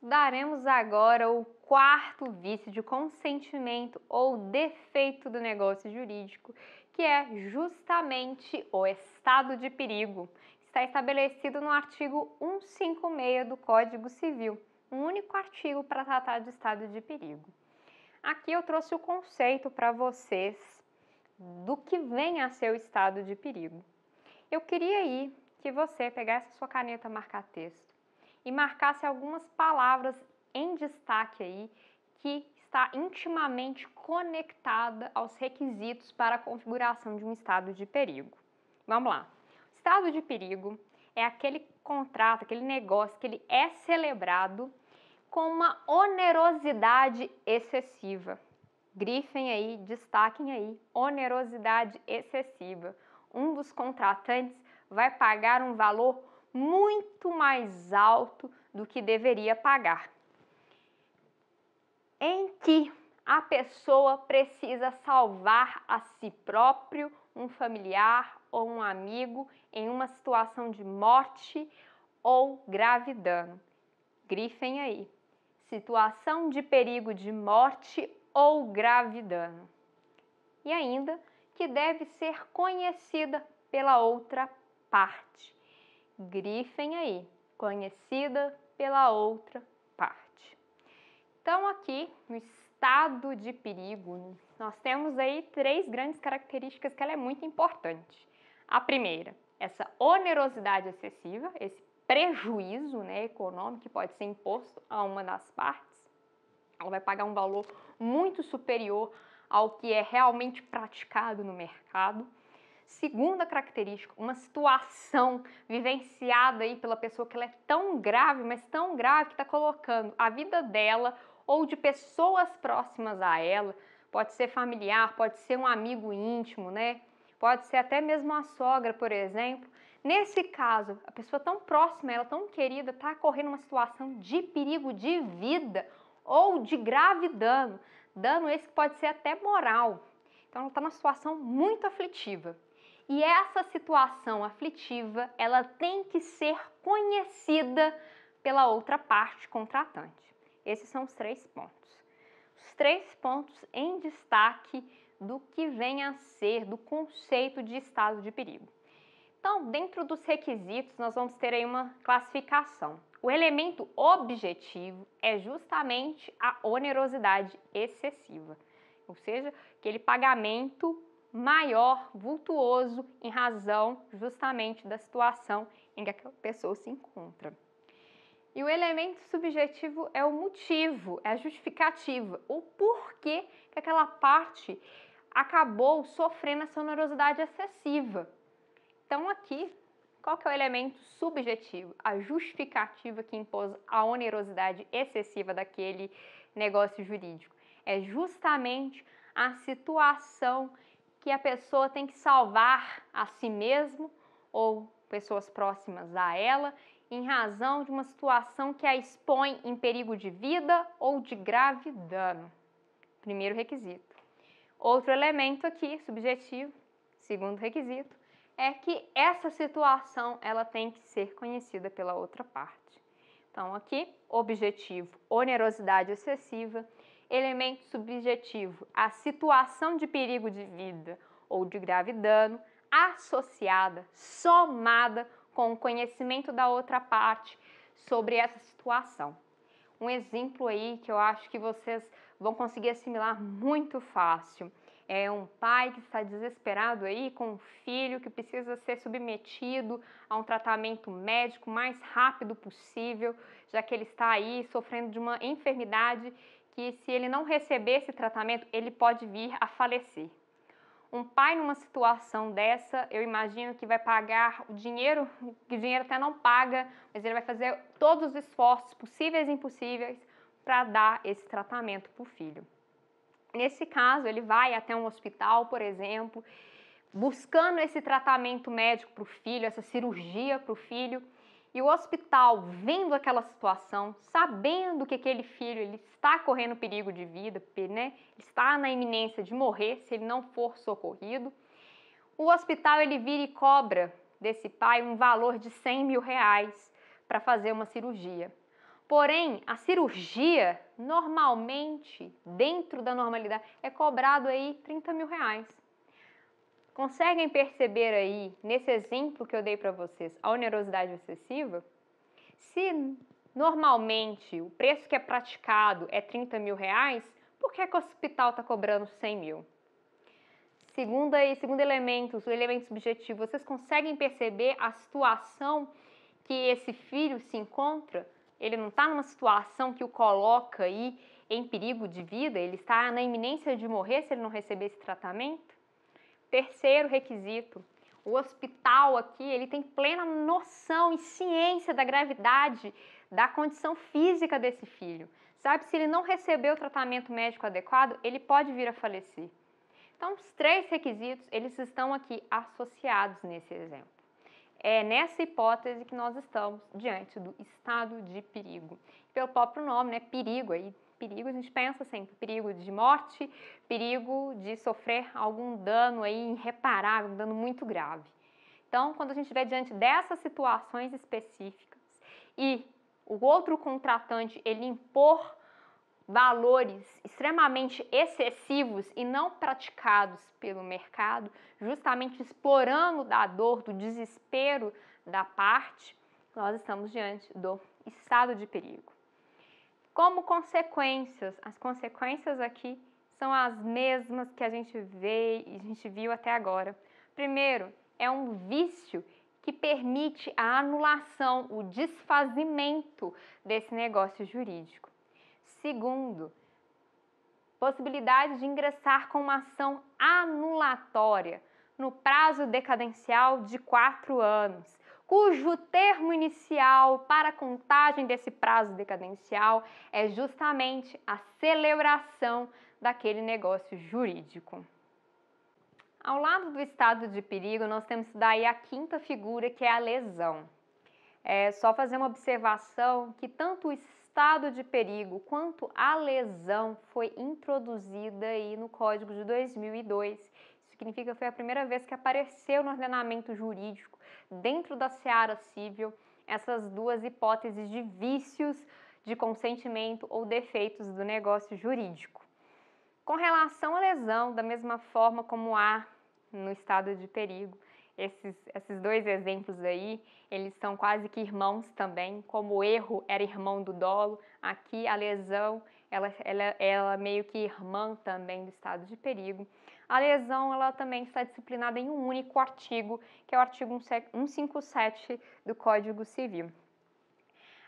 Estudaremos agora o quarto vício de consentimento ou defeito do negócio jurídico, que é justamente o estado de perigo. Está estabelecido no artigo 156 do Código Civil, um único artigo para tratar de estado de perigo. Aqui eu trouxe o conceito para vocês do que vem a ser o estado de perigo. Eu queria aí que você pegasse a sua caneta marca-texto e marcasse algumas palavras em destaque aí que está intimamente conectada aos requisitos para a configuração de um estado de perigo. Vamos lá. O estado de perigo é aquele contrato, aquele negócio que ele é celebrado com uma onerosidade excessiva. Grifem aí, destaquem aí, onerosidade excessiva. Um dos contratantes vai pagar um valor muito mais alto do que deveria pagar, em que a pessoa precisa salvar a si próprio, um familiar ou um amigo em uma situação de morte ou grave dano. Grifem aí, situação de perigo de morte ou grave dano. E ainda que deve ser conhecida pela outra parte. Grifem aí, conhecida pela outra parte. Então, aqui no estado de perigo, nós temos aí três grandes características que ela é muito importante. A primeira, essa onerosidade excessiva, esse prejuízo, econômico que pode ser imposto a uma das partes. Ela vai pagar um valor muito superior ao que é realmente praticado no mercado. Segunda característica, uma situação vivenciada aí pela pessoa que ela é tão grave, mas tão grave que está colocando a vida dela ou de pessoas próximas a ela, pode ser familiar, pode ser um amigo íntimo, Pode ser até mesmo a sogra, por exemplo. Nesse caso, a pessoa tão próxima, ela tão querida, está correndo uma situação de perigo de vida ou de grave dano. Dano esse que pode ser até moral. Então, ela está numa situação muito aflitiva. E essa situação aflitiva, ela tem que ser conhecida pela outra parte contratante. Esses são os 3 pontos. Os 3 pontos em destaque do que vem a ser do conceito de estado de perigo. Então, dentro dos requisitos, nós vamos ter aí uma classificação. O elemento objetivo é justamente a onerosidade excessiva, ou seja, aquele pagamento maior, vultuoso, em razão justamente da situação em que aquela pessoa se encontra. E o elemento subjetivo é o motivo, é a justificativa, o porquê que aquela parte acabou sofrendo essa onerosidade excessiva. Então aqui, qual que é o elemento subjetivo? A justificativa que impôs a onerosidade excessiva daquele negócio jurídico. É justamente a situação que a pessoa tem que salvar a si mesmo ou pessoas próximas a ela em razão de uma situação que a expõe em perigo de vida ou de grave dano. Primeiro requisito. Outro elemento aqui, subjetivo, segundo requisito, é que essa situação ela tem que ser conhecida pela outra parte. Então aqui, objetivo, onerosidade excessiva. Elemento subjetivo, a situação de perigo de vida ou de grave dano, associada, somada com o conhecimento da outra parte sobre essa situação. Um exemplo aí que eu acho que vocês vão conseguir assimilar muito fácil. É um pai que está desesperado aí com um filho que precisa ser submetido a um tratamento médico o mais rápido possível, já que ele está aí sofrendo de uma enfermidade que, se ele não receber esse tratamento, ele pode vir a falecer. Um pai numa situação dessa, eu imagino que vai pagar o dinheiro, que o dinheiro até não paga, mas ele vai fazer todos os esforços possíveis e impossíveis para dar esse tratamento para o filho. Nesse caso, ele vai até um hospital, por exemplo, buscando esse tratamento médico para o filho, essa cirurgia para o filho, e o hospital, vendo aquela situação, sabendo que aquele filho ele está correndo perigo de vida, está na iminência de morrer se ele não for socorrido, o hospital ele vira e cobra desse pai um valor de R$100 mil para fazer uma cirurgia. Porém, a cirurgia, normalmente, dentro da normalidade, é cobrado aí 30 mil reais. Conseguem perceber aí, nesse exemplo que eu dei para vocês, a onerosidade excessiva? Se normalmente o preço que é praticado é 30 mil reais, por que o hospital está cobrando 100 mil? Segundo elemento, o elemento subjetivo, vocês conseguem perceber a situação que esse filho se encontra? Ele não está numa situação que o coloca aí em perigo de vida, ele está na iminência de morrer se ele não receber esse tratamento? Terceiro requisito, o hospital aqui, ele tem plena noção e ciência da gravidade da condição física desse filho. Sabe, se ele não receber o tratamento médico adequado, ele pode vir a falecer. Então, os três requisitos, eles estão aqui associados nesse exemplo. É nessa hipótese que nós estamos diante do estado de perigo. Pelo próprio nome, né? Perigo aí. Perigo, a gente pensa sempre, perigo de morte, perigo de sofrer algum dano aí irreparável, um dano muito grave. Então, quando a gente estiver diante dessas situações específicas e o outro contratante, ele impor valores extremamente excessivos e não praticados pelo mercado, justamente explorando da dor, do desespero da parte, nós estamos diante do estado de perigo. Como consequências, as consequências aqui são as mesmas que a gente viu até agora. Primeiro, é um vício que permite a anulação, o desfazimento desse negócio jurídico. Segundo, possibilidade de ingressar com uma ação anulatória no prazo decadencial de 4 anos, cujo termo inicial para a contagem desse prazo decadencial é justamente a celebração daquele negócio jurídico. Ao lado do estado de perigo, nós temos daí a quinta figura, que é a lesão. É só fazer uma observação que tanto o estado de perigo quanto a lesão foi introduzida aí no Código de 2002. Isso significa que foi a primeira vez que apareceu no ordenamento jurídico, dentro da seara civil, essas duas hipóteses de vícios de consentimento ou defeitos do negócio jurídico. Com relação à lesão, da mesma forma como há no estado de perigo, esses dois exemplos aí, eles são quase que irmãos também, como o erro era irmão do dolo, aqui a lesão, ela meio que irmã também do estado de perigo. A lesão, ela também está disciplinada em um único artigo, que é o artigo 157 do Código Civil.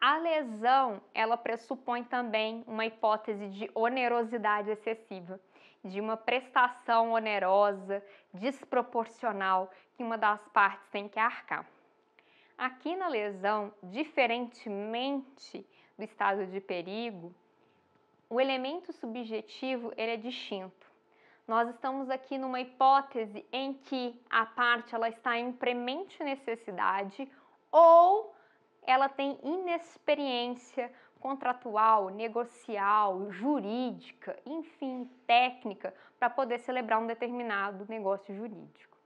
A lesão, ela pressupõe também uma hipótese de onerosidade excessiva, de uma prestação onerosa, desproporcional, que uma das partes tem que arcar. Aqui na lesão, diferentemente do estado de perigo, o elemento subjetivo ele é distinto. Nós estamos aqui numa hipótese em que a parte ela está em premente necessidade ou ela tem inexperiência contratual, negocial, jurídica, enfim, técnica, para poder celebrar um determinado negócio jurídico.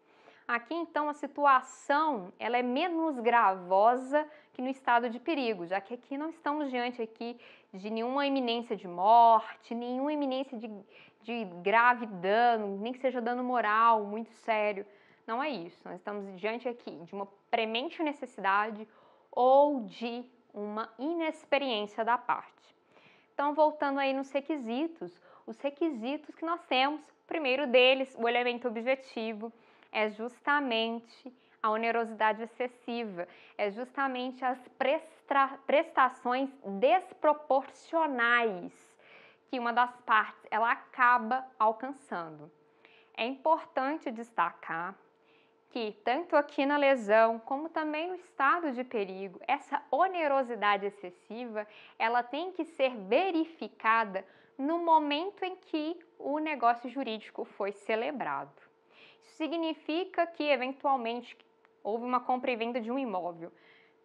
Aqui, então, a situação ela é menos gravosa que no estado de perigo, já que aqui não estamos diante aqui de nenhuma iminência de morte, nenhuma iminência de grave dano, nem que seja dano moral muito sério. Não é isso. Nós estamos diante aqui de uma premente necessidade ou de uma inexperiência da parte. Então, voltando aí nos requisitos, os requisitos que nós temos, o primeiro deles, o elemento objetivo, é justamente a onerosidade excessiva, é justamente as prestações desproporcionais que uma das partes ela acaba alcançando. É importante destacar que tanto aqui na lesão como também no estado de perigo, essa onerosidade excessiva, ela tem que ser verificada no momento em que o negócio jurídico foi celebrado. Isso significa que, eventualmente, houve uma compra e venda de um imóvel.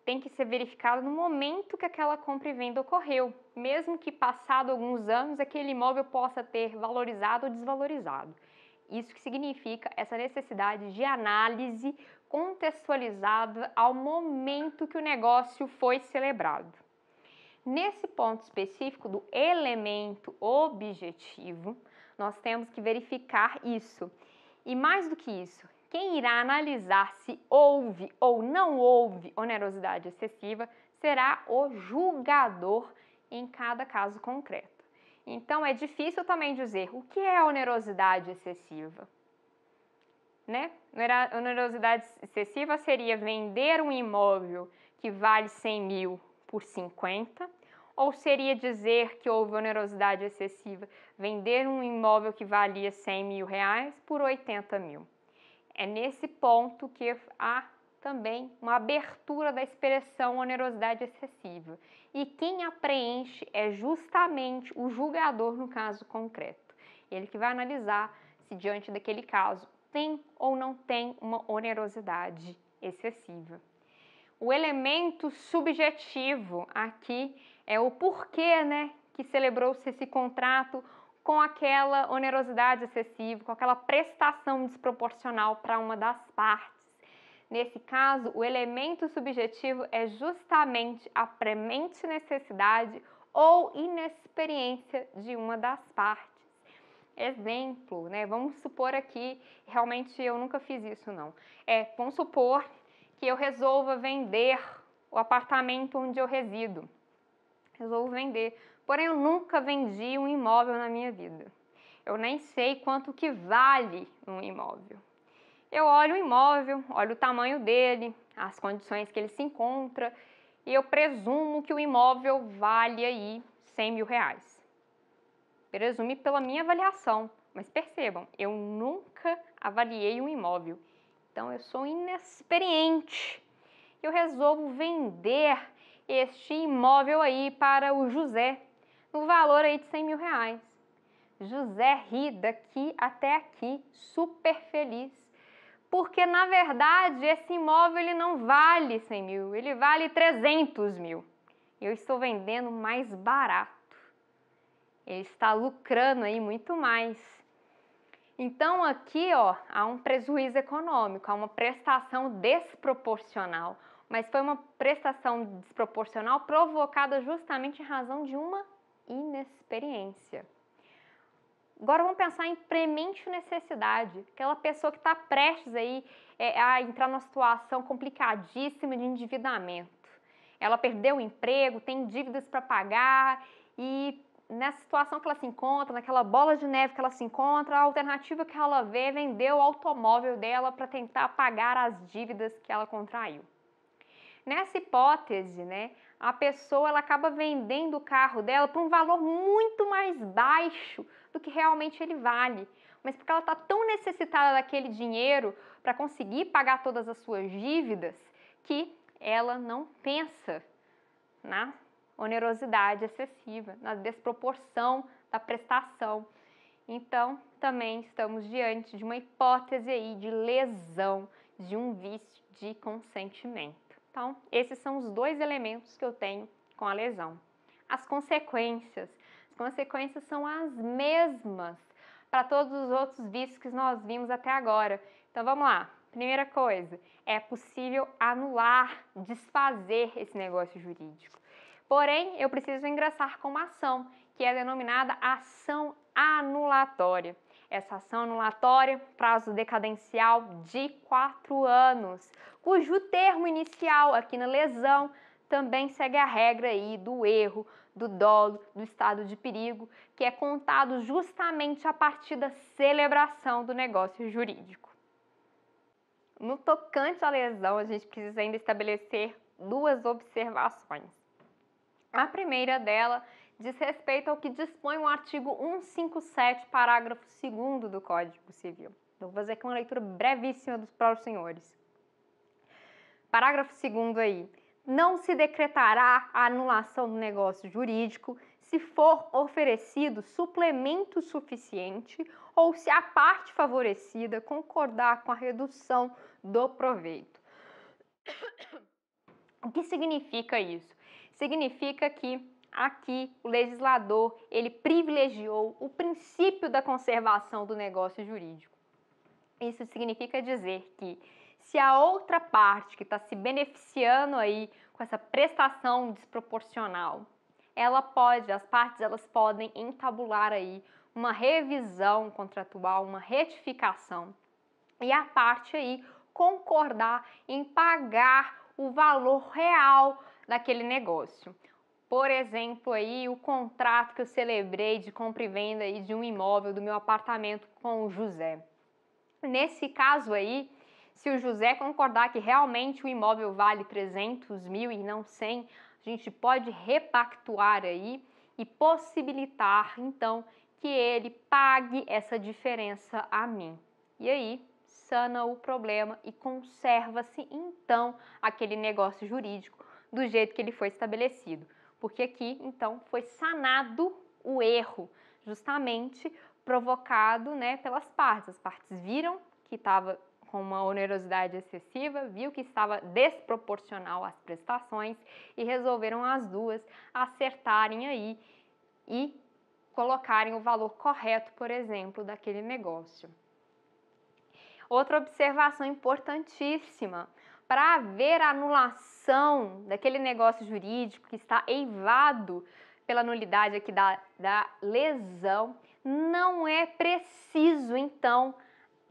Tem que ser verificado no momento que aquela compra e venda ocorreu, mesmo que passado alguns anos aquele imóvel possa ter valorizado ou desvalorizado. Isso que significa essa necessidade de análise contextualizada ao momento que o negócio foi celebrado. Nesse ponto específico do elemento objetivo, nós temos que verificar isso. E mais do que isso, quem irá analisar se houve ou não houve onerosidade excessiva será o julgador em cada caso concreto. Então, é difícil também dizer o que é onerosidade excessiva. Né? Onerosidade excessiva seria vender um imóvel que vale 100 mil por 50, ou seria dizer que houve onerosidade excessiva, vender um imóvel que valia 100 mil reais por 80 mil. É nesse ponto que há também uma abertura da expressão onerosidade excessiva. E quem a preenche é justamente o julgador no caso concreto. Ele que vai analisar se diante daquele caso tem ou não tem uma onerosidade excessiva. O elemento subjetivo aqui é o porquê, né, que celebrou-se esse contrato com aquela onerosidade excessiva, com aquela prestação desproporcional para uma das partes. Nesse caso, o elemento subjetivo é justamente a premente necessidade ou inexperiência de uma das partes. Exemplo, né? Vamos supor aqui, realmente eu nunca fiz isso não. Vamos supor que eu resolva vender o apartamento onde eu resido. Resolvo vender, porém eu nunca vendi um imóvel na minha vida. Eu nem sei quanto que vale um imóvel. Eu olho o imóvel, olho o tamanho dele, as condições que ele se encontra e eu presumo que o imóvel vale aí 100 mil reais. Presume pela minha avaliação, mas percebam, eu nunca avaliei um imóvel, então eu sou inexperiente. Eu resolvo vender este imóvel aí para o José, no valor aí de 100 mil reais. José ri daqui até aqui, super feliz, porque na verdade esse imóvel ele não vale 100 mil, ele vale 300 mil. Eu estou vendendo mais barato. Ele está lucrando aí muito mais. Então aqui, ó, há um prejuízo econômico, há uma prestação desproporcional, mas foi uma prestação desproporcional provocada justamente em razão de uma inexperiência. Agora vamos pensar em premente necessidade, aquela pessoa que está prestes aí a entrar numa situação complicadíssima de endividamento. Ela perdeu o emprego, tem dívidas para pagar e nessa situação que ela se encontra, naquela bola de neve que ela se encontra, a alternativa que ela vê é vender o automóvel dela para tentar pagar as dívidas que ela contraiu. Nessa hipótese, né, a pessoa ela acaba vendendo o carro dela por um valor muito mais baixo do que realmente ele vale, mas porque ela está tão necessitada daquele dinheiro para conseguir pagar todas as suas dívidas que ela não pensa na onerosidade excessiva, na desproporção da prestação. Então, também estamos diante de uma hipótese aí de lesão de um vício de consentimento. Então, esses são os dois elementos que eu tenho com a lesão. As consequências são as mesmas para todos os outros vícios que nós vimos até agora. Então, vamos lá. Primeira coisa, é possível anular, desfazer esse negócio jurídico. Porém, eu preciso ingressar com uma ação, que é denominada ação anulatória. Essa ação anulatória, prazo decadencial de 4 anos, cujo termo inicial aqui na lesão também segue a regra aí do erro, do dolo, do estado de perigo, que é contado justamente a partir da celebração do negócio jurídico. No tocante à lesão, a gente precisa ainda estabelecer duas observações. A primeira dela diz respeito ao que dispõe o artigo 157, parágrafo 2º do Código Civil. Vou fazer aqui uma leitura brevíssima para os senhores. Parágrafo 2º aí. Não se decretará a anulação do negócio jurídico se for oferecido suplemento suficiente ou se a parte favorecida concordar com a redução do proveito. O que significa isso? Significa que aqui o legislador ele privilegiou o princípio da conservação do negócio jurídico. Isso significa dizer que se a outra parte que está se beneficiando aí com essa prestação desproporcional, as partes elas podem entabular aí uma revisão contratual, uma retificação, e a parte aí concordar em pagar o valor real daquele negócio. Por exemplo, aí o contrato que eu celebrei de compra e venda aí de um imóvel do meu apartamento com o José. Nesse caso aí, se o José concordar que realmente o imóvel vale 300 mil e não 100, a gente pode repactuar aí e possibilitar, então, que ele pague essa diferença a mim. E aí, sana o problema e conserva-se, então, aquele negócio jurídico do jeito que ele foi estabelecido. Porque aqui, então, foi sanado o erro, justamente provocado, né, pelas partes. As partes viram que estava com uma onerosidade excessiva, viu que estava desproporcional às prestações e resolveram as duas acertarem aí e colocarem o valor correto, por exemplo, daquele negócio. Outra observação importantíssima: para haver anulação daquele negócio jurídico que está eivado pela nulidade aqui da lesão, não é preciso, então,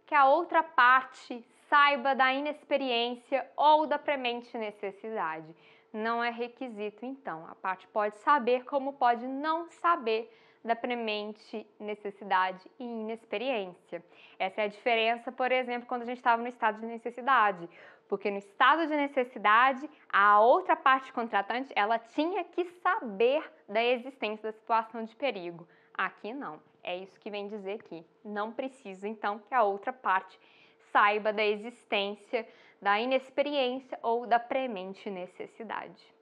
que a outra parte saiba da inexperiência ou da premente necessidade. Não é requisito, então. A parte pode saber, como pode não saber da premente necessidade e inexperiência. Essa é a diferença, por exemplo, quando a gente estava no estado de necessidade. Porque no estado de necessidade, a outra parte contratante, ela tinha que saber da existência da situação de perigo. Aqui não. É isso que vem dizer aqui. Não precisa, então, que a outra parte saiba da existência da inexperiência ou da premente necessidade.